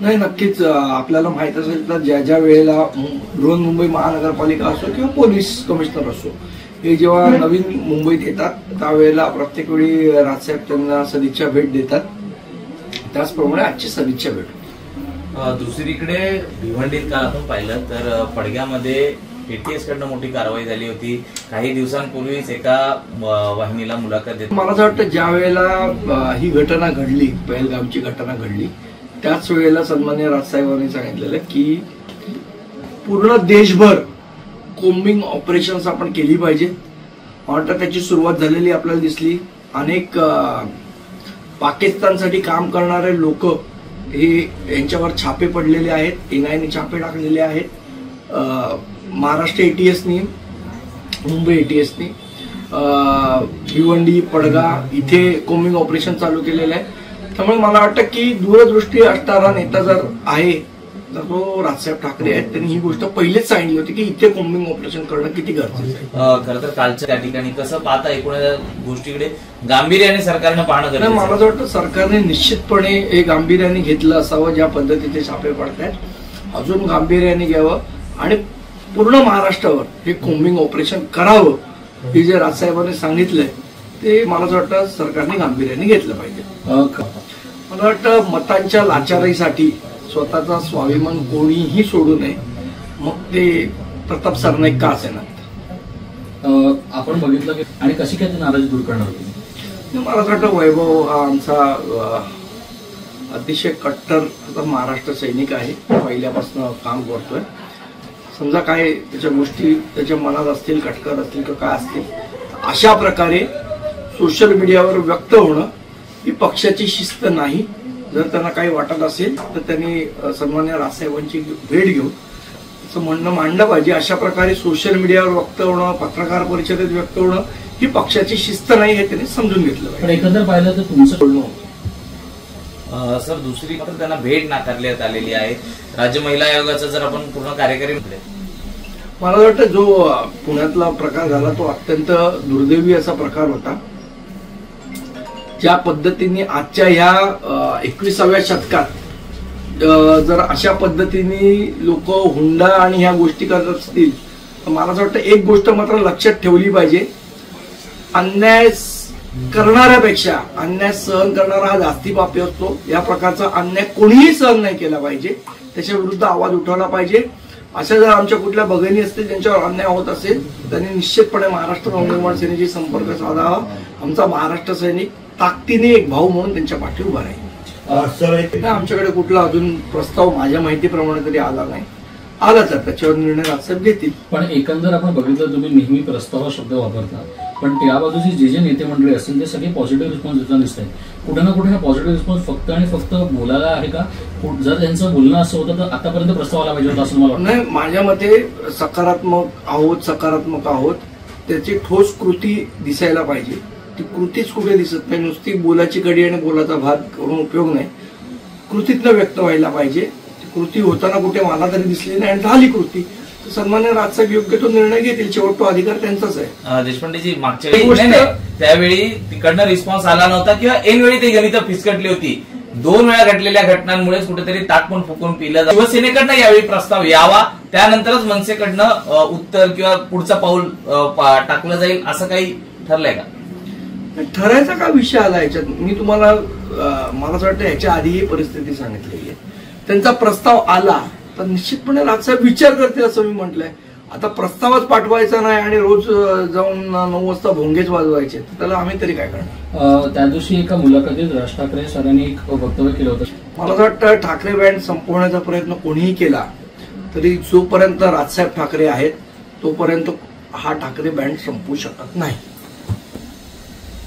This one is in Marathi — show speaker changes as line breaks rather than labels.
नाही, नक्कीच आपल्याला माहित असेल तर ज्या ज्या वेळेला बृहन्मुंबई महानगरपालिका असो किंवा पोलीस कमिशनर असो, हे जेव्हा नवीन मुंबईत येतात त्यावेळेला प्रत्येक वेळी राजसाहेब त्यांना सदिच्छा भेट देतात. त्याचप्रमाणे आजची सदिच्छा भेट.
दुसरीकडे भिवंडीत काल आपण पाहिलं तर पडग्यामध्ये एटीएस कडनं मोठी कारवाई झाली होती. काही दिवसांपूर्वीच एका वाहिनीला मुलाखत देत
मला असं वाटतं ज्या वेळेला ही घटना घडली, पहलगामची घटना घडली, त्याच वेळेला सन्माननीय राजसाहेबांनी सांगितलेलं की पूर्ण देशभर कोम्बिंग ऑपरेशन्स आपण केली पाहिजे. वाटतं त्याची सुरुवात झालेली आपल्याला दिसली. अनेक पाकिस्तानसाठी काम करणारे लोक हे यांच्यावर छापे पडलेले आहेत. एनआयने छापे टाकलेले आहेत. महाराष्ट्र एटीएसनी, मुंबई एटीएसनी भिवंडी, पडगा इथे कोम्बिंग ऑपरेशन चालू केलेलं आहे. त्यामुळे मला वाटतं की दूरदृष्टी असणारा नेता जर आहे तर तो राजसाहेब ठाकरे आहेत. त्यांनी ही गोष्ट पहिलेच सांगितली होती की इथे कोम्बिंग ऑपरेशन करणं किती गरजेचं आहे.
खरं तर कालच्या त्या ठिकाणी कसं पाहता एकूण गोष्टीकडे गांभीर्याने सरकारनं पाहणं गरजेचं आहे.
मला असं वाटतं सरकारने निश्चितपणे हे गांभीर्याने घेतलं असावं. ज्या पद्धतीचे छापे पडतायत अजून गांभीर्याने घ्यावं आणि पूर्ण महाराष्ट्रावर हे कोम्बिंग ऑपरेशन करावं. हे जे राजसाहेबांनी सांगितलंय ते मला असं वाटतं सरकारने गांभीर्याने घेतलं पाहिजे. मला वाटतं मतांच्या लाचारीसाठी स्वतःचा स्वाभिमान कोणीही सोडू नये. मग ते प्रताप सरनाईक का असेना.
आपण बघितलं की आणि कशी काय ती नाराजी दूर करणार होती.
मला असं वाटतं वैभव हा आमचा अतिशय कट्टर महाराष्ट्र सैनिक आहे. पहिल्यापासून काम करतोय. समजा काय त्याच्या गोष्टी त्याच्या मनात असतील, कटकर असतील किंवा काय असतील, अशा प्रकारे सोशल मीडियावर व्यक्त होणं ही पक्षाची शिस्त नाही. जर त्यांना काही वाटत असेल तर त्यांनी सन्माननीय राजसाहेबांची भेट घेऊन त्याचं म्हणणं मांडलं पाहिजे. अशा प्रकारे सोशल मीडियावर व्यक्त होणं, पत्रकार परिषदेत व्यक्त होणं ही पक्षाची शिस्त नाही हे त्यांनी समजून घेतलं पाहिजे.
पण एकंदर पाहिलं तर तुमचं बोलणं
सर दुसरी त्यांना भेट नाकारण्यात आलेली आहे. राज्य महिला आयोगाचा जर आपण पूर्ण कार्यकारी
मला वाटतं जो पुण्यातला प्रकार झाला तो अत्यंत दुर्दैवी असा प्रकार होता. ज्या पद्धतीने आजच्या ह्या 21व्या शतकात जर अशा पद्धतीने लोक हुंडा आणि ह्या गोष्टी करत असतील तर मला असं वाटतं एक गोष्ट मात्र लक्षात ठेवली पाहिजे. अन्याय करणाऱ्यापेक्षा अन्याय सहन करणारा हा जास्ती पापी असतो. या प्रकारचा अन्याय कोणीही सहन नाही केला पाहिजे. त्याच्या विरुद्ध आवाज उठवला पाहिजे. अशा जर आमच्या कुठल्या भगिनी असतील ज्यांच्यावर अन्याय होत असेल त्यांनी निश्चितपणे महाराष्ट्र नवनिर्माण सेनेशी संपर्क साधावा. आमचा महाराष्ट्र सैनिक ताकदीने एक भाऊ म्हणून त्यांच्या पाठी उभा राहील. आमच्याकडे कुठला अजून प्रस्ताव माझ्या माहितीप्रमाणे तरी आला नाही. आला तर त्याच्यावर निर्णय राजसाहेब घेतील.
पण एकंदर आपण बघितलं तुम्ही नेहमी प्रस्ताव हा शब्द वापरता, पण त्या बाजूची जे नेते मंडळी असतील ते सगळे पॉझिटिव्ह रिस्पॉन्स देताना दिसत आहे. कुठे ना कुठे हा पॉझिटिव्ह रिस्पॉन्स फक्त आणि फक्त बोलायला आहे का? जर त्यांचं बोलणं असं होतं तर आतापर्यंत प्रस्ताव आला पाहिजे होता असं मला वाटतं.
नाही, माझ्या मते सकारात्मक आहोत. त्याची ठोस कृती दिसायला पाहिजे. ती कृतीच कुठे दिसत नाही. नुसती बोलाची कडी आणि बोलाचा भात करून उपयोग नाही. कृतीतनं व्यक्त व्हायला पाहिजे. कृती होताना कुठे मला तरी दिसली नाही आणि झाली कृती तर सन्मान्य राजसाहेब योग्य तो निर्णय घेतील. शेवट तो अधिकार त्यांचाच आहे.
देशपांडेजी मागच्या वेळी त्यावेळी तिकडनं रिस्पॉन्स आला नव्हता किंवा ऐनवेळी ती गणितं फिसकटली होती. 2 वेळा घडलेल्या घटनांमुळेच कुठेतरी ताट पण फुकून पिलं. शिवसेनेकडनं यावेळी प्रस्ताव यावा, त्यानंतरच मनसेकडनं उत्तर किंवा पुढचं पाऊल टाकलं जाईल असं काही ठरलंय का?
ठरायचा का विषय आला याच्यात? मी तुम्हाला मला असं वाटतं याच्या आधी ही परिस्थिती सांगितलेली आहे. त्यांचा प्रस्ताव आला तर निश्चितपणे राजसाहेब विचार करतील असं मी म्हटलंय. आता प्रस्तावच पाठवायचा नाही आणि रोज जाऊन 9 वाजता भोंगेच वाजवायचे तर त्याला आम्ही तरी काय करणार?
त्या दिवशी एका मुलाखतीत राज ठाकरे सरांनी एक वक्तव्य केलं होतं.
मला असं वाटतं ठाकरे बँड संपवण्याचा प्रयत्न कोणीही केला तरी जोपर्यंत राजसाहेब ठाकरे आहेत तोपर्यंत हा ठाकरे बँड संपवू शकत नाही.